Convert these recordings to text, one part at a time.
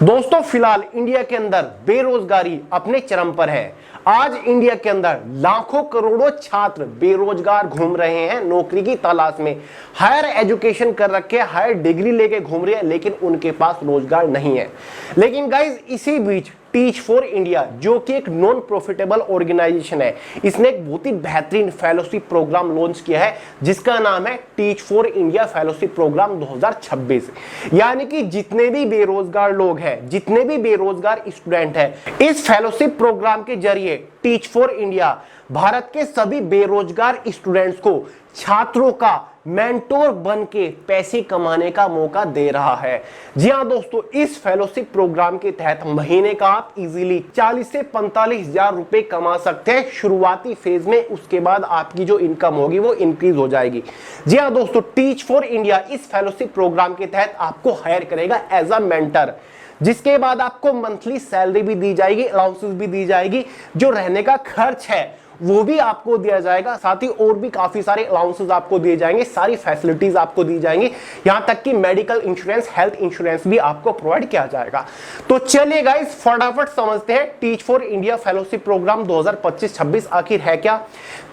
दोस्तों फिलहाल इंडिया के अंदर बेरोजगारी अपने चरम पर है। आज इंडिया के अंदर लाखों करोड़ों छात्र बेरोजगार घूम रहे हैं नौकरी की तलाश में। हायर एजुकेशन कर रखे, हायर डिग्री लेके घूम रहे हैं, लेकिन उनके पास रोजगार नहीं है। लेकिन गाइज इसी बीच टीच फॉर इंडिया जो कि एक नॉन प्रॉफिटेबल ऑर्गेनाइजेशन है, इसने एक बहुत ही बेहतरीन फेलोशिप प्रोग्राम लॉन्च किया है जिसका नाम है teach for India fellowship programme 2026। यानी कि जितने भी बेरोजगार लोग हैं, जितने भी बेरोजगार स्टूडेंट हैं, इस फेलोशिप प्रोग्राम के जरिए टीच फॉर इंडिया भारत के सभी बेरोजगार स्टूडेंट्स को, छात्रों का मेंटोर बन के पैसे कमाने का मौका दे रहा है। जी हां दोस्तों, इस फेलोशिप प्रोग्राम के तहत महीने का आप इजीली 40 से 45 हजार रुपए कमा सकते हैं शुरुआती फेज में। उसके बाद आपकी जो इनकम होगी वो इंक्रीज हो जाएगी। जी हां दोस्तों, टीच फॉर इंडिया इस फेलोशिप प्रोग्राम के तहत आपको हायर करेगा एज अ मेंटर, जिसके बाद आपको मंथली सैलरी भी दी जाएगी, अलाउंसेस भी दी जाएगी, जो रहने का खर्च है वो भी आपको दिया जाएगा, साथ ही और भी काफी सारे अलाउंसेस आपको दिए जाएंगे, सारी फैसिलिटीज आपको दी जाएंगी, यहां तक कि मेडिकल इंश्योरेंस, हेल्थ इंश्योरेंस भी आपको प्रोवाइड किया जाएगा। तो चलिए गाइस फटाफट समझते हैं teach for India fellowship programme 2025-26 आखिर है क्या,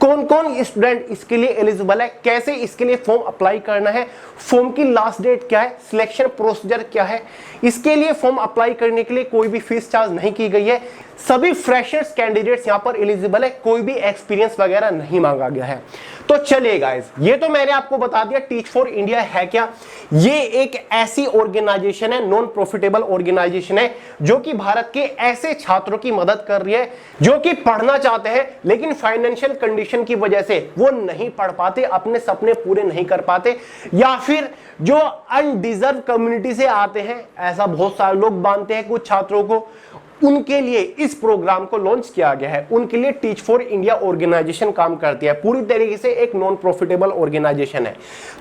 कौन कौन स्टूडेंट इसके लिए एलिजिबल है, कैसे इसके लिए फॉर्म अप्लाई करना है, फॉर्म की लास्ट डेट क्या है, सिलेक्शन प्रोसीजर क्या है। इसके लिए फॉर्म अप्लाई करने के लिए कोई भी फीस चार्ज नहीं की गई है, सभी फ्रेशर्स कैंडिडेट्स यहां पर एलिजिबल है, कोई भी एक्सपीरियंस वगैरह नहीं मांगा गया है। तो चलिए गाइस, ये तो मैंने आपको बता दिया टीच फॉर इंडिया है क्या। ये एक ऐसी ऑर्गेनाइजेशन है, नॉन प्रॉफिटेबल ऑर्गेनाइजेशन है, जो कि भारत के ऐसे छात्रों की मदद कर रही है जो कि पढ़ना चाहते हैं लेकिन फाइनेंशियल कंडीशन की वजह से वो नहीं पढ़ पाते, अपने सपने पूरे नहीं कर पाते, या फिर जो अनडिजर्व कम्युनिटी से आते हैं, ऐसा बहुत सारे लोग मानते हैं कुछ छात्रों को, उनके लिए इस प्रोग्राम को लॉन्च किया गया है। उनके लिए टीच फॉर इंडिया ऑर्गेनाइजेशन काम करती है, पूरी तरीके से एक नॉन प्रॉफिटेबल ऑर्गेनाइजेशन है।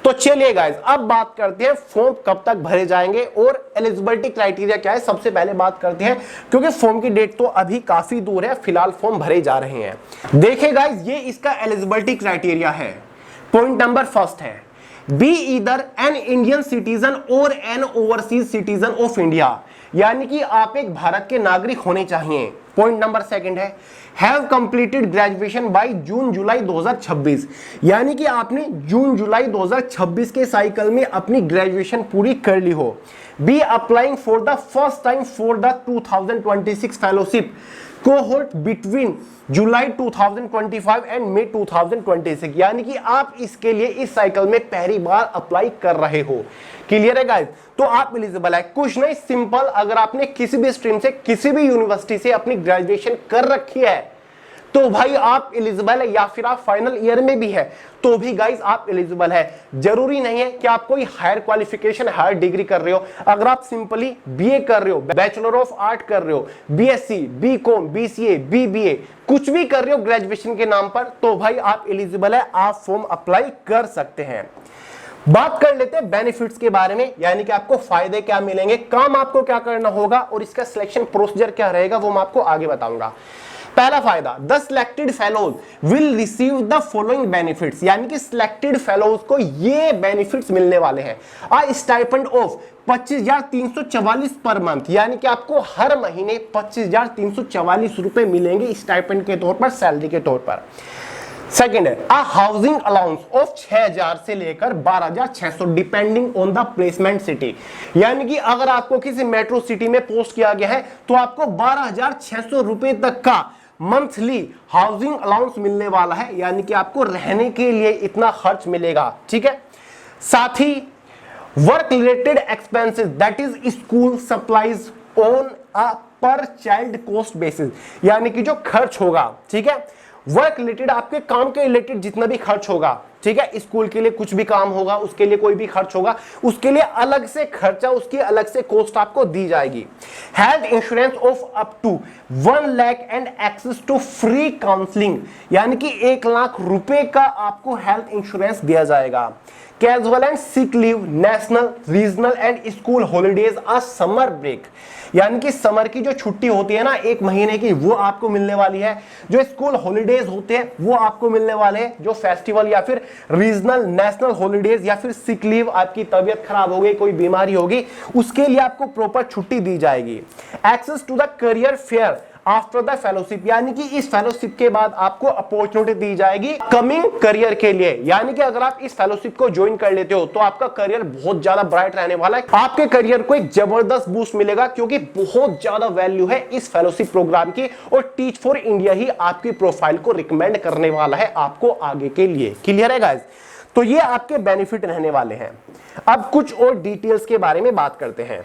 तो चलिए गाइस, अब बात करते हैं फॉर्म कब तक भरे जाएंगे और एलिजिबिलिटी क्राइटेरिया क्या है। सबसे पहले बात करते हैं, क्योंकि फॉर्म की डेट तो अभी काफी दूर है, फिलहाल फॉर्म भरे जा रहे हैं। देखिए गाइस, ये इसका एलिजिबिलिटी क्राइटेरिया है। पॉइंट नंबर फर्स्ट है, be either an Indian citizen और an overseas citizen of India, यानी कि आप एक भारत के नागरिक होने चाहिए। पॉइंट नंबर सेकंड है, have completed graduation by June July 2026, यानी कि आपने जून जुलाई 2026 के साइकिल में अपनी ग्रेजुएशन पूरी कर ली हो। Be applying for the first time for the 2026 fellowship cohort between July 2025 and May 2026, यानी कि आप इसके लिए इस साइकिल में पहली बार अप्लाई कर रहे हो। क्लियर है गाइस? तो आप एलिजिबल है। कुछ नहीं, सिंपल, अगर आपने किसी भी स्ट्रीम से, किसी भी यूनिवर्सिटी से अपनी ग्रेजुएशन कर रखी है तो भाई आप एलिजिबल है, या फिर आप फाइनल ईयर में भी है तो भी गाइस आप एलिजिबल है। जरूरी नहीं है कि आप कोई हायर क्वालिफिकेशन, हायर डिग्री कर रहे हो। अगर आप सिंपली बीए कर रहे हो, बैचलर ऑफ आर्ट कर रहे हो, बीएससी, बीकॉम, बीसीए, बीबीए, कुछ भी कर रहे हो ग्रेजुएशन के नाम पर, तो भाई आप एलिजिबल है, आप फॉर्म अप्लाई कर सकते हैं। बात कर लेते हैं बेनिफिट्स के बारे में, यानी कि आपको फायदे क्या मिलेंगे, काम आपको क्या करना होगा और इसका सिलेक्शन प्रोसीजर क्या रहेगा, वो मैं आपको आगे बताऊंगा। पहला फायदा, the selected fellows will receive the following benefits, यानी कि सिलेक्टेड फेलोज को ये बेनिफिट्स मिलने वाले हैं। अ स्टाइपेंड ऑफ 25,344 पर मंथ, यानी कि आपको हर महीने 25,344 रुपए मिलेंगे स्टाइपेंड के तौर पर, सैलरी के तौर पर। सेकेंड है, अ हाउसिंग अलाउंस ऑफ 6,000 से लेकर 12,600 depending on the placement city, यानी कि अगर आपको किसी मेट्रो सिटी में पोस्ट किया गया है तो आपको 12,600 रुपए तक का मंथली हाउसिंग अलाउंस मिलने वाला है, यानी कि आपको रहने के लिए इतना खर्च मिलेगा। ठीक है, साथ ही work related expenses that is school supplies on a per child cost basis, यानी कि जो खर्च होगा, ठीक है, वर्क रिलेटेड, आपके काम के रिलेटेड जितना भी खर्च होगा, ठीक है, स्कूल के लिए कुछ भी काम होगा, उसके लिए कोई भी खर्च होगा, उसके लिए अलग से खर्चा, उसकी अलग से कॉस्ट आपको दी जाएगी। Health insurance of up to 1 lakh and access to free counselling, यानी कि 1 लाख रुपए का आपको हेल्थ इंश्योरेंस दिया जाएगा। Casual and sick leave, national, regional and school holidays, a summer break, यानी कि समर की जो छुट्टी होती है ना 1 महीने की, वो आपको मिलने वाली है। जो स्कूल हॉलीडेज होते हैं वो आपको मिलने वाले हैं। जो फेस्टिवल या फिर रीजनल, नेशनल हॉलीडेज या फिर सिक लीव, आपकी तबीयत खराब हो गई, कोई बीमारी होगी, उसके लिए आपको प्रॉपर छुट्टी दी जाएगी। Access to the career fair after the fellowship, यानी कि इस फेलोशिप के बाद आपको अपॉर्चुनिटी दी जाएगी कमिंग करियर के लिए, यानी कि अगर आप इस फेलोशिप को ज्वाइन कर लेते हो तो आपका करियर बहुत ज्यादा ब्राइट रहने वाला है। आपके करियर को एक जबरदस्त बूस्ट मिलेगा क्योंकि बहुत ज्यादा वैल्यू है इस फेलोशिप प्रोग्राम की, और टीच फॉर इंडिया ही आपकी प्रोफाइल को रिकमेंड करने वाला है आपको आगे के लिए। क्लियर है गाइस? तो ये आपके बेनिफिट रहने वाले हैं। अब कुछ और डिटेल्स के बारे में बात करते हैं।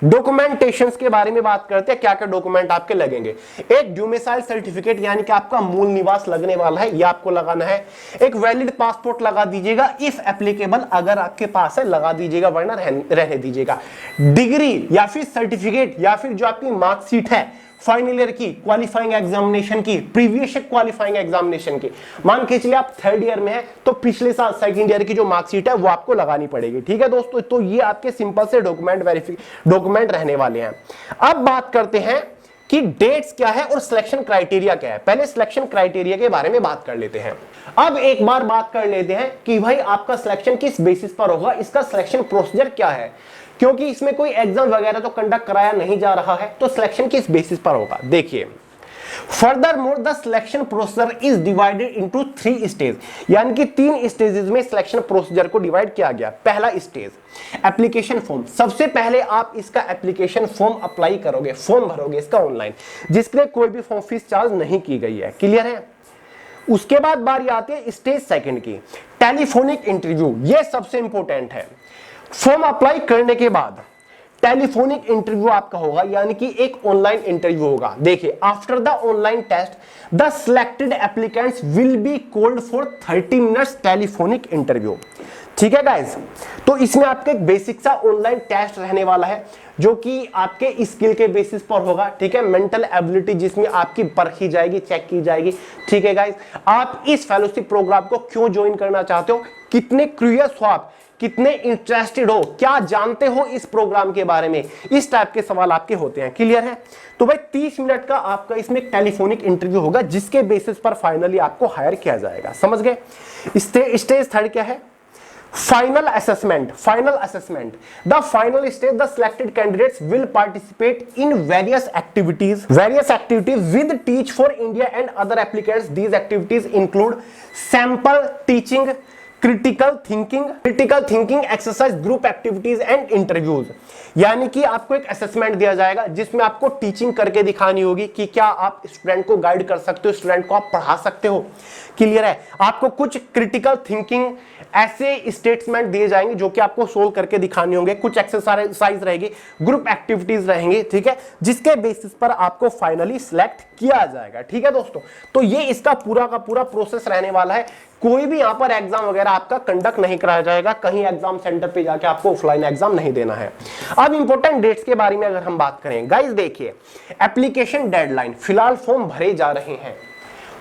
डॉक्यूमेंटेशंस के बारे में बात करते हैं, क्या क्या डॉक्यूमेंट आपके लगेंगे। एक डोमिसाइल सर्टिफिकेट, यानी कि आपका मूल निवास लगने वाला है, ये आपको लगाना है। एक वैलिड पासपोर्ट लगा दीजिएगा, इफ एप्लीकेबल, अगर आपके पास है लगा दीजिएगा, वरना रहने दीजिएगा। डिग्री या फिर सर्टिफिकेट या फिर जो आपकी मार्कशीट है फाइनल ईयर की, क्वालिफाइंग एग्जामिनेशन की, प्रीवियस क्वालिफाइंग एग्जामिनेशन की, मान के चलिए आप 3rd ईयर में है तो पिछले साल 2nd ईयर की जो मार्कशीट है वो आपको लगानी पड़ेगी। ठीक है दोस्तों, तो ये आपके सिंपल से डॉक्यूमेंट रहने वाले हैं। अब बात करते हैं कि डेट्स क्या है और सिलेक्शन क्राइटेरिया क्या है। पहले सिलेक्शन क्राइटेरिया के बारे में बात कर लेते हैं। अब एक बार बात कर लेते हैं कि भाई आपका सिलेक्शन किस बेसिस पर होगा, इसका सिलेक्शन प्रोसीजर क्या है, क्योंकि इसमें कोई एग्जाम वगैरह तो कंडक्ट कराया नहीं जा रहा है, तो सिलेक्शन किस बेसिस पर होगा। देखिए, furthermore the selection procedure is divided into 3 stage, यानी कि 3 स्टेजेस में सिलेक्शन प्रोसीजर को डिवाइड किया गया। पहला स्टेज एप्लीकेशन फॉर्म, सबसे पहले आप इसका एप्लीकेशन फॉर्म अप्लाई करोगे, फॉर्म भरोगे इसका ऑनलाइन, जिसके लिए कोई भी फॉर्म फीस चार्ज नहीं की गई है। क्लियर है? उसके बाद बारी आती है स्टेज सेकंड की, टेलीफोनिक इंटरव्यू। ये सबसे इंपॉर्टेंट है। फॉर्म अप्लाई करने के बाद टेलीफोनिक इंटरव्यू आपका होगा, यानी कि एक ऑनलाइन इंटरव्यू होगा। देखिए, after the online test the selected applicants will be called for 30 minutes telephonic interview. ठीक है गाइस, तो इसमें आपका एक बेसिक सा ऑनलाइन टेस्ट रहने वाला है जो कि आपके स्किल के बेसिस पर होगा। ठीक है, मेंटल एबिलिटी जिसमें आपकी परखी जाएगी, चेक की जाएगी। ठीक है गाइस, आप इस फेलोशिप प्रोग्राम को क्यों ज्वाइन करना चाहते हो, कितने क्यूरियस हो आप, कितने इंटरेस्टेड हो, क्या जानते हो इस प्रोग्राम के बारे में, इस टाइप के सवाल आपके होते हैं। क्लियर है? तो भाई 30 मिनट का आपका इसमें टेलीफोनिक इंटरव्यू होगा, जिसके बेसिस पर फाइनली आपको हायर किया जाएगा। समझ गए? स्टेज थर्ड क्या है? Final assessment. Final assessment, the final stage the selected candidates will participate in various activities with teach for India and other applicants. These activities include sample teaching, critical thinking exercise, group activities and interviews. यानी कि आपको एक assessment दिया जाएगा जिसमें आपको teaching करके दिखानी होगी कि क्या आप स्टूडेंट को गाइड कर सकते हो, स्टूडेंट को आप पढ़ा सकते हो। क्लियर है? आपको कुछ क्रिटिकल थिंकिंग ऐसे स्टेटमेंट दिए जाएंगे जो कि आपको सोल्व करके दिखाने होंगे, कुछ एक्सरसाइज रहेगी, ग्रुप एक्टिविटीज रहेंगी। ठीक है, जिसके बेसिस पर आपको फाइनली सिलेक्ट किया जाएगा। ठीक है दोस्तों, तो ये इसका पूरा का पूरा प्रोसेस रहने वाला है। कोई भी यहां पर एग्जाम वगैरह आपका कंडक्ट नहीं कराया जाएगा, कहीं एग्जाम सेंटर पे जाके आपको ऑफलाइन एग्जाम नहीं देना है। अब इंपॉर्टेंट डेट्स के बारे में अगर हम बात करें गाइस, देखिए एप्लीकेशन डेडलाइन, फिलहाल फॉर्म भरे जा रहे हैं,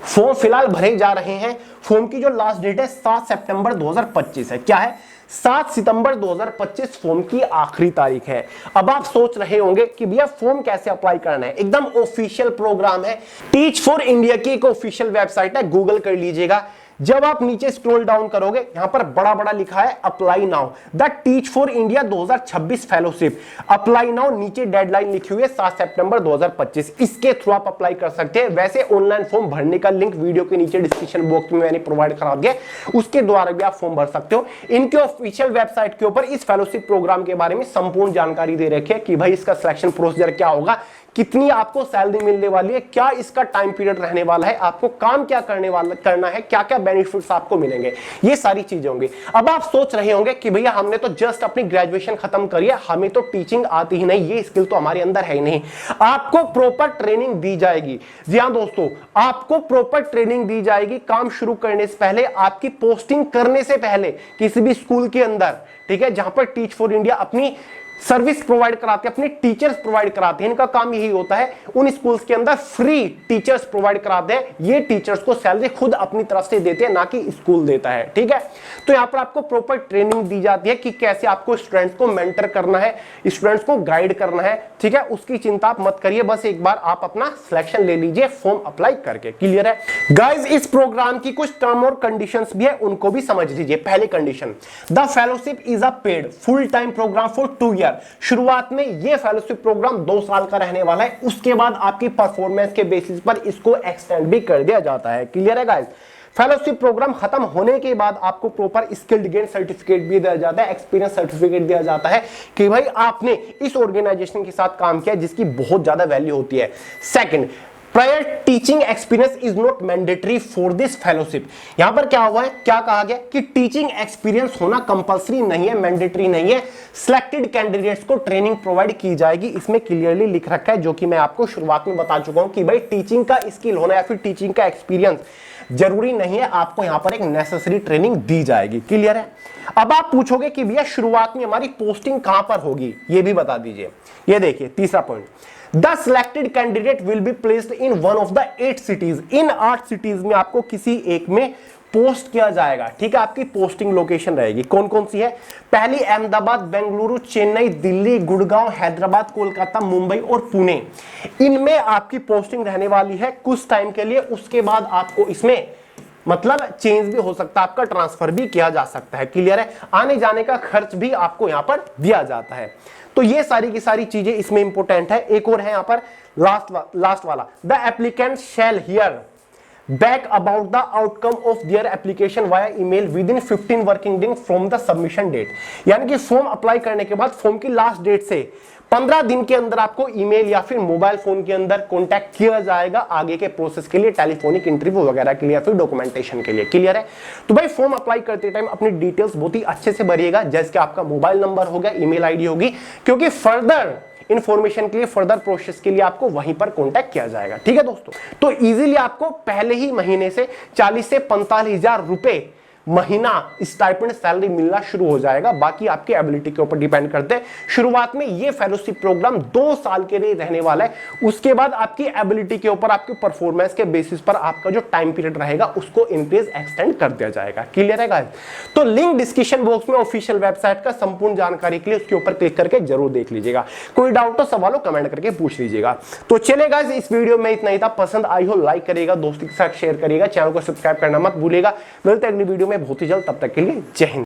फॉर्म फिलहाल भरे जा रहे हैं। फॉर्म की जो लास्ट डेट है 7 सितंबर 2025 है। क्या है? 7 सितंबर 2025 फॉर्म की आखिरी तारीख है। अब आप सोच रहे होंगे कि भैया फॉर्म कैसे अप्लाई करना है। एकदम ऑफिशियल प्रोग्राम है, टीच फॉर इंडिया की एक ऑफिशियल वेबसाइट है, गूगल कर लीजिएगा। जब आप नीचे स्क्रॉल डाउन करोगे, यहां पर बड़ा बड़ा लिखा है apply now, the teach for India 2026 fellowship. Apply now, नीचे डेडलाइन लिखी हुई है 7 सितंबर 2025। इसके थ्रू आप अप्लाई कर सकते हैं। वैसे ऑनलाइन फॉर्म भरने का लिंक वीडियो के नीचे डिस्क्रिप्शन बॉक्स में मैंने प्रोवाइड करा दिया, उसके द्वारा भी आप फॉर्म भर सकते हो। इनके ऑफिशियल वेबसाइट के ऊपर इस फेलोशिप प्रोग्राम के बारे में संपूर्ण जानकारी दे रखी है कि भाई इसका सिलेक्शन प्रोसीजर क्या होगा, कितनी आपको सैलरी मिलने वाली है, क्या इसका टाइम पीरियड रहने वाला है, आपको काम क्या करना है, क्या क्या बेनिफिट्स आपको मिलेंगे, ये सारी चीजें होंगी। अब आप सोच रहे होंगे कि भैया हमने तो जस्ट अपनी ग्रेजुएशन खत्म करी है, हमें तो टीचिंग आती ही नहीं, ये स्किल तो हमारे अंदर है ही नहीं। आपको प्रॉपर ट्रेनिंग दी जाएगी। जी हाँ दोस्तों, आपको प्रॉपर ट्रेनिंग दी जाएगी काम शुरू करने से पहले, आपकी पोस्टिंग करने से पहले किसी भी स्कूल के अंदर। ठीक है, जहां पर टीच फॉर इंडिया अपनी सर्विस प्रोवाइड कराते हैं, अपने टीचर्स प्रोवाइड कराते हैं। इनका काम यही होता है, उन स्कूल्स के अंदर फ्री टीचर्स प्रोवाइड कराते हैं। ये टीचर्स को सैलरी खुद अपनी तरफ से देते हैं, ना कि स्कूल देता है। ठीक है, तो यहां पर आपको प्रॉपर ट्रेनिंग दी जाती है कि कैसे आपको स्टूडेंट्स को मेंटर करना है, स्टूडेंट्स को गाइड करना है। ठीक है, उसकी चिंता आप मत करिए, बस एक बार आप अपना सिलेक्शन ले लीजिए फॉर्म अप्लाई करके। क्लियर है गाइस? इस प्रोग्राम की कुछ टर्म और कंडीशंस भी है, उनको भी समझ लीजिए। पहली condition, the fellowship is a paid full time programme for 2 year. शुरुआत में ये फेलोशिप प्रोग्राम 2 साल का रहने वाला है, उसके बाद आपकी परफॉर्मेंस के बेसिस पर इसको एक्सटेंड भी कर दिया जाता है। क्लियर है गाइस? फेलोशिप प्रोग्राम खत्म होने के बाद आपको प्रॉपर स्किल्ड गेन सर्टिफिकेट भी दिया जाता है, एक्सपीरियंस सर्टिफिकेट दिया जाता है कि भाई आपने इस ऑर्गेनाइजेशन के साथ काम किया, जिसकी बहुत ज्यादा वैल्यू होती है। Second, prior teaching experience is not mandatory for this fellowship. यहां पर क्या हुआ है, क्या कहा गया कि टीचिंग एक्सपीरियंस होना कंपलसरी नहीं है, मैंडेटरी नहीं है। सिलेक्टेड कैंडिडेट्स को ट्रेनिंग प्रोवाइड की जाएगी, इसमें क्लियरली लिख रखा है, जो कि मैं आपको शुरुआत में बता चुका हूं कि भाई टीचिंग का स्किल होना या फिर टीचिंग का एक्सपीरियंस जरूरी नहीं है, आपको यहां पर एक नेसेसरी ट्रेनिंग दी जाएगी। क्लियर है? अब आप पूछोगे कि भैया शुरुआत में हमारी पोस्टिंग कहां पर होगी, ये भी बता दीजिए। ये देखिए तीसरा point, the selected candidate will be placed in one of the 8 cities. In 8 cities में आपको किसी एक में पोस्ट किया जाएगा। ठीक है, आपकी पोस्टिंग लोकेशन रहेगी। कौन कौन सी है? पहली अहमदाबाद, बेंगलुरु, चेन्नई, दिल्ली, गुड़गांव, हैदराबाद, कोलकाता, मुंबई और पुणे। इनमें आपकी पोस्टिंग रहने वाली है कुछ टाइम के लिए, उसके बाद आपको इसमें मतलब चेंज भी हो सकता है, आपका ट्रांसफर भी किया जा सकता है। क्लियर है? आने जाने का खर्च भी आपको यहां पर दिया जाता है। तो ये सारी की सारी चीजें इसमें इंपॉर्टेंट है। एक और है यहां पर लास्ट वाला, the applicant shall hear back about the outcome of their application via email within 15 working days from the submission date. यानी कि फॉर्म अप्लाई करने के बाद फॉर्म की लास्ट डेट से 15 दिन के अंदर आपको ईमेल या फिर मोबाइल फोन के अंदर कांटेक्ट किया जाएगा आगे के प्रोसेस के लिए, टेलीफोनिक इंटरव्यू वगैरह के लिए या फिर डॉक्यूमेंटेशन के लिए। क्लियर है? तो भाई फॉर्म अप्लाई करते टाइम अपनी डिटेल्स बहुत ही अच्छे से भरिएगा, जैसे कि आपका मोबाइल नंबर हो गया, ईमेल आईडी होगी, क्योंकि फर्दर इंफॉर्मेशन के लिए, फर्दर प्रोसेस के लिए आपको वहीं पर कांटेक्ट किया जाएगा। ठीक है दोस्तों, तो इजीली आपको पहले ही महीने से 40 से 45 हजार रुपए महीना स्टाइपेंड सैलरी मिलना शुरू हो जाएगा। बाकी आपकी एबिलिटी के ऊपर डिपेंड करते हैं। शुरुआत में ये फेलोशिप प्रोग्राम 2 साल के लिए रहने वाला है, उसके बाद आपकी एबिलिटी के ऊपर, आपकी परफॉर्मेंस के बेसिस पर आपका जो टाइम पीरियड रहेगा उसको इंक्रीज एक्सटेंड कर दिया जाएगा। क्लियर है गाइस? तो लिंक डिस्क्रिप्शन बॉक्स में ऑफिशियल वेबसाइट का संपूर्ण जानकारी के लिए उसके ऊपर क्लिक करके जरूर देख लीजिएगा। कोई डाउट हो सवाल हो कमेंट करके पूछ लीजिएगा। तो चले गाइस, इस वीडियो में इतना ही था। पसंद आई हो लाइक करिएगा, दोस्तों के साथ शेयर करिएगा, चैनल को सब्सक्राइब करना मत भूलिएगा। मिलते हैं अगली वीडियो में बहुत ही जल्द, तब तक के लिए जय हिंद।